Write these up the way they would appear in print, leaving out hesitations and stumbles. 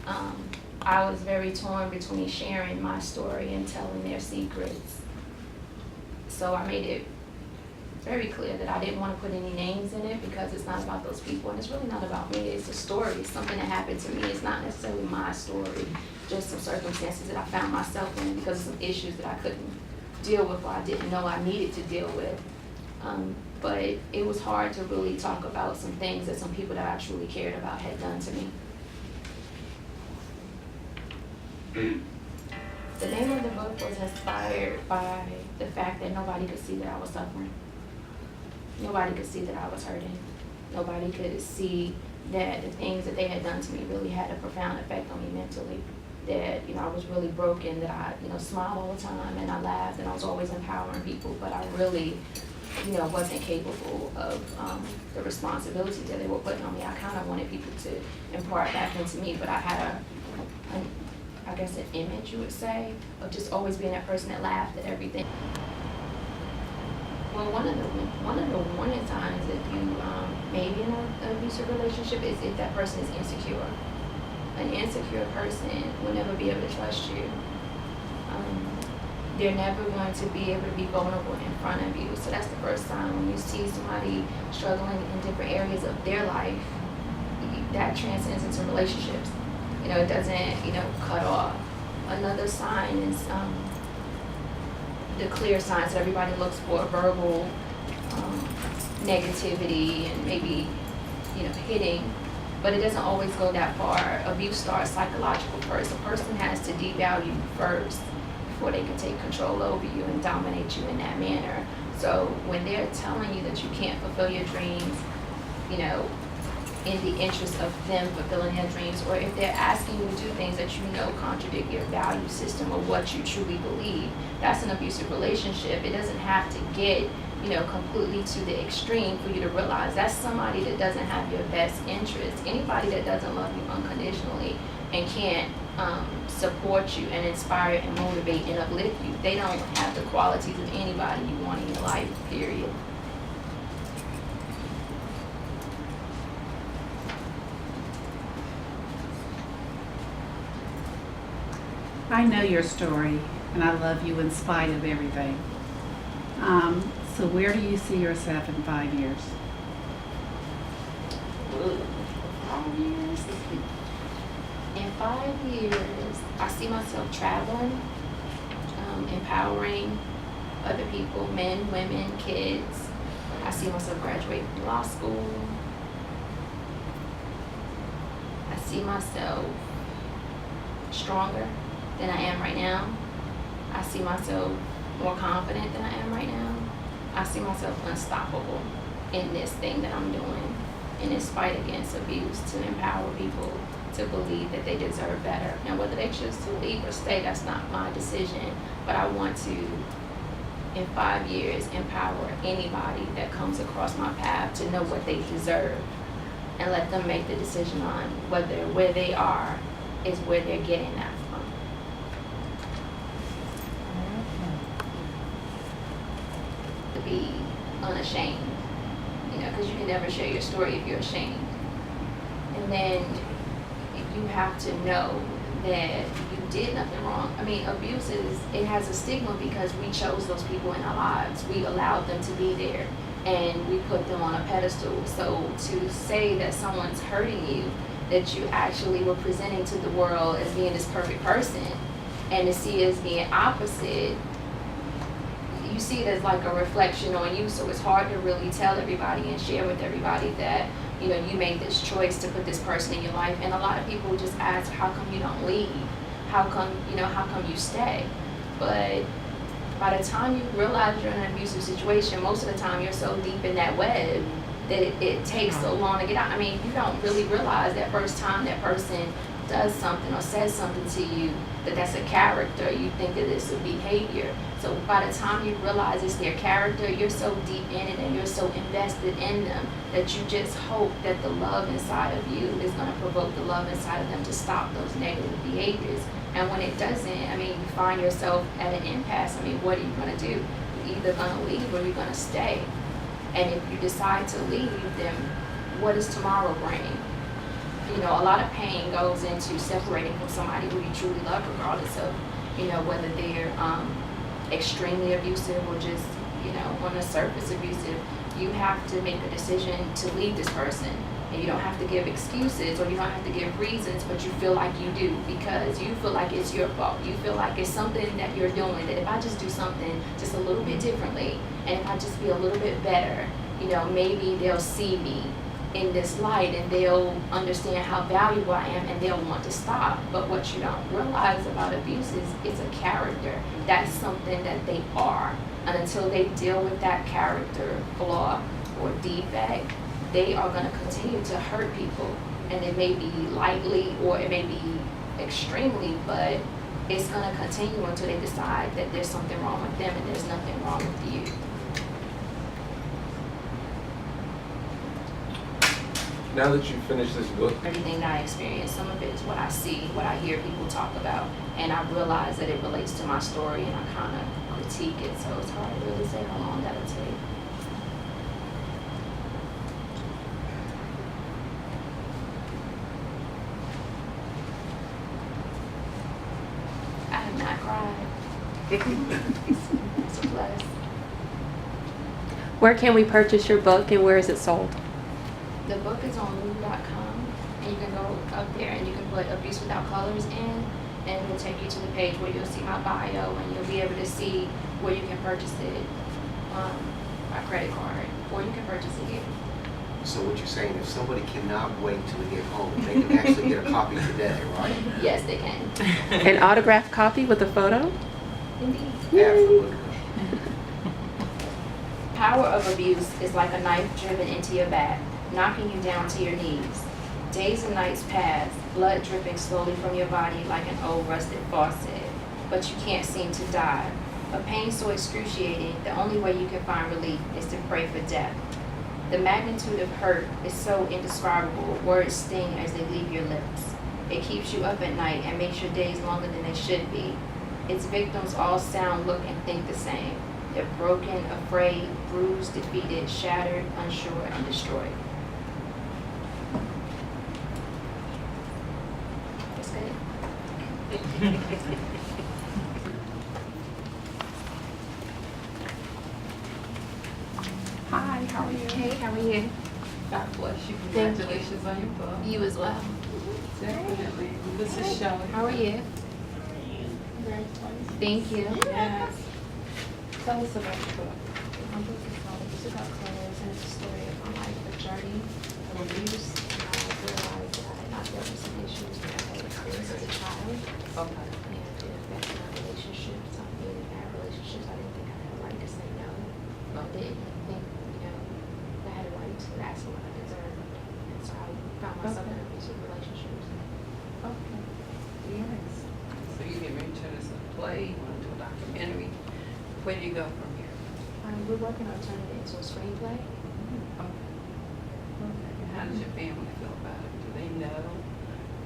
I was very torn between sharing my story and telling their secrets. So I made it very clear that I didn't want to put any names in it because it's not about those people, and it's really not about me. It's a story. It's something that happened to me. It's not necessarily my story, just some circumstances that I found myself in because of some issues that I couldn't deal with or I didn't know I needed to deal with. But it was hard to really talk about some things that some people that I truly cared about had done to me. The name of the book was inspired by the fact that nobody could see that I was suffering. Nobody could see that I was hurting. Nobody could see that the things that they had done to me really had a profound effect on me mentally. That, I was really broken, that I, smiled all the time and I laughed and I was always empowering people, but I really, wasn't capable of the responsibility that they were putting on me. I kind of wanted people to impart back into me, but I had I guess an image, you would say, of just always being that person that laughed at everything. Well, one of the warning signs if you may be in an abusive relationship is if that person is insecure. An insecure person will never be able to trust you. They're never going to be able to be vulnerable in front of you. So that's the first time when you see somebody struggling in different areas of their life, that transcends into relationships. It doesn't, cut off. Another sign is the clear signs that everybody looks for: verbal negativity and maybe, hitting. But it doesn't always go that far. Abuse starts psychological first. A person has to devalue you first before they can take control over you and dominate you in that manner. So when they're telling you that you can't fulfill your dreams, in the interest of them fulfilling their dreams, or if they're asking you to do things that contradict your value system or what you truly believe, that's an abusive relationship. It doesn't have to get completely to the extreme for you to realize that's somebody that doesn't have your best interest. Anybody that doesn't love you unconditionally and can't support you and inspire and motivate and uplift you, they don't have the qualities of anybody you want in your life, period. I know your story, and I love you in spite of everything. So where do you see yourself in 5 years? 5 years? In 5 years, I see myself traveling, empowering other people, men, women, kids. I see myself graduating from law school. I see myself stronger than I am right now. I see myself more confident than I am right now. I see myself unstoppable in this thing that I'm doing, in this fight against abuse, to empower people to believe that they deserve better. Now, whether they choose to leave or stay, that's not my decision, but I want to, in 5 years, empower anybody that comes across my path to know what they deserve and let them make the decision on whether where they are is where they're getting that from. To be unashamed, because you can never share your story if you're ashamed. And then you have to know that you did nothing wrong. Abuse it has a stigma because we chose those people in our lives. We allowed them to be there and we put them on a pedestal. So to say that someone's hurting you, that you actually were presenting to the world as being this perfect person, and to see it as being opposite, you see it as like a reflection on you. So it's hard to really tell everybody and share with everybody that you made this choice to put this person in your life. And a lot of people just ask, how come you don't leave? How come you stay? But by the time you realize you're in an abusive situation, most of the time you're so deep in that web that it takes so long to get out. You don't really realize that first time that person does something or says something to you that's a character. You think that it's a behavior. So by the time you realize it's their character, you're so deep in it and you're so invested in them that you just hope that the love inside of you is going to provoke the love inside of them to stop those negative behaviors. And when it doesn't, you find yourself at an impasse. What are you going to do? You're either going to leave or you're going to stay. And if you decide to leave, then what does tomorrow bring? You know, a lot of pain goes into separating from somebody who you truly love, regardless of, you know, whether they're extremely abusive or just, you know, on the surface abusive. You have to make a decision to leave this person. And you don't have to give excuses or you don't have to give reasons, but you feel like you do because you feel like it's your fault. You feel like it's something that you're doing, that if I just do something just a little bit differently and if I just be a little bit better, you know, maybe they'll see me in this light and they'll understand how valuable I am and they'll want to stop. But what you don't realize about abuse is it's a character. That's something that they are. And until they deal with that character flaw or defect, they are going to continue to hurt people. And it may be lightly or it may be extremely, but it's going to continue until they decide that there's something wrong with them and there's nothing wrong with you. Now that you've finished this book, Everything that I experience, some of it is what I see, what I hear people talk about, and I realize that it relates to my story and I kind of critique it, so it's hard to really say how long that'll take. I have not cried. It's a plus. Where can we purchase your book and where is it sold? The book is on Lowe.com, and you can go up there and you can put Abuse Without Colors in, and it will take you to the page where you'll see my bio and you'll be able to see where you can purchase it by credit card, or you can purchase it here. So what you're saying, if somebody cannot wait till they get home, they can actually get a copy today, right? Yes, they can. An autographed copy with a photo? Indeed. Absolutely. Power of abuse is like a knife driven into your back, knocking you down to your knees. Days and nights pass, blood dripping slowly from your body like an old rusted faucet, but you can't seem to die. A pain so excruciating, the only way you can find relief is to pray for death. The magnitude of hurt is so indescribable, words sting as they leave your lips. It keeps you up at night and makes your days longer than they should be. Its victims all sound, look, and think the same. They're broken, afraid, bruised, defeated, shattered, unsure, and destroyed. That's good. Hi, how are you? Hey, how are you? God bless you. Thank you. Congratulations on your book. You as well. Definitely. This is Shelley. How are you? Thank you. Yes. Tell us about your book. My book is called Abuse Without Colors, and it's a story of my life, a journey of abuse. And I realized that I had not dealt with some issues that I had experienced as a child. Okay. And it affected my relationships. I'm in bad relationships. I didn't think I had a right to say no. I didn't think, you know, I had a right to ask for what I deserved. And so I found myself in abusive relationships. Okay. Yes. So you get ready to turn this into a play, you want to do a documentary. Where do you go from here? We're working on turning it into a screenplay. Okay. Okay. And how does your family feel about it? Do they know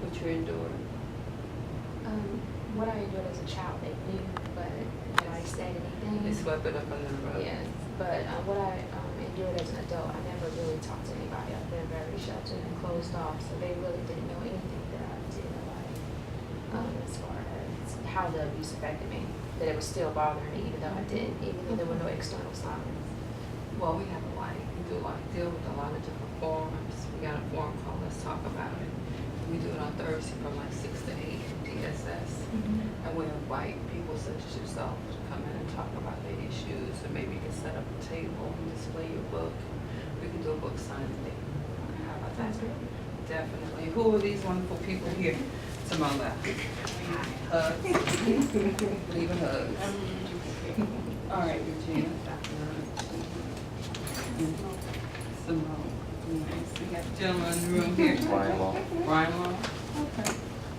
what you're enduring? What I endured as a child, they knew, but nobody said anything. They swept it up under the rug. Yes, but what I endured as an adult, I never really talked to anybody. I've been very sheltered and closed off, so they really didn't know anything that I did in life as far as how the abuse affected me. That it was still bothering me, even though I didn't, even though there were no external signs. Well, we have a lot. We do deal with a lot of different forums. We got a forum called Let's Talk About It. We do it on Thursday from like 6 to 8 at DSS. And we invite people such as yourself to come in and talk about their issues, and maybe you can set up a table and display your book. We can do a book signing thing. How about that? That's great. Definitely. Who are these wonderful people here to my left? Hugs. Leave a hug. All right, Regina. Simone. Nice. We got a gentleman in the room here. Brian Lowe. Brian Lowe. Okay.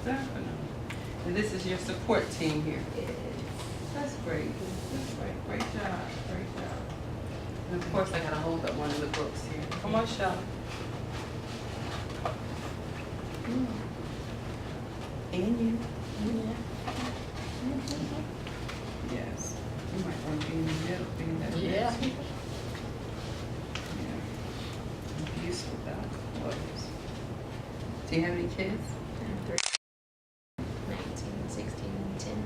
Definitely. And this is your support team here. That's great. That's great. Great job. Great job. And of course, I gotta hold up one of the books here. Come on, Shelley. And you. Yes. You might want to be in the middle, being that. Yeah. Yeah. Abuse without clothes. Do you have any kids? 19, 16, and 10.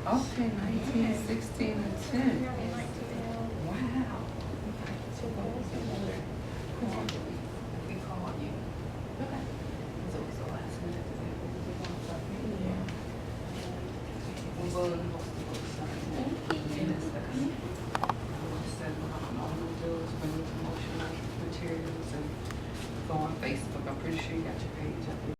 Okay, 19, 16, and 10. Wow. So what was the other call that we called you? Okay. So it was the last minute that we were going to start meeting. Yeah. We're willing to host the book signing. And it's the, we said, all we do is bring the promotional materials and go on Facebook. I'm pretty sure you got your page up there.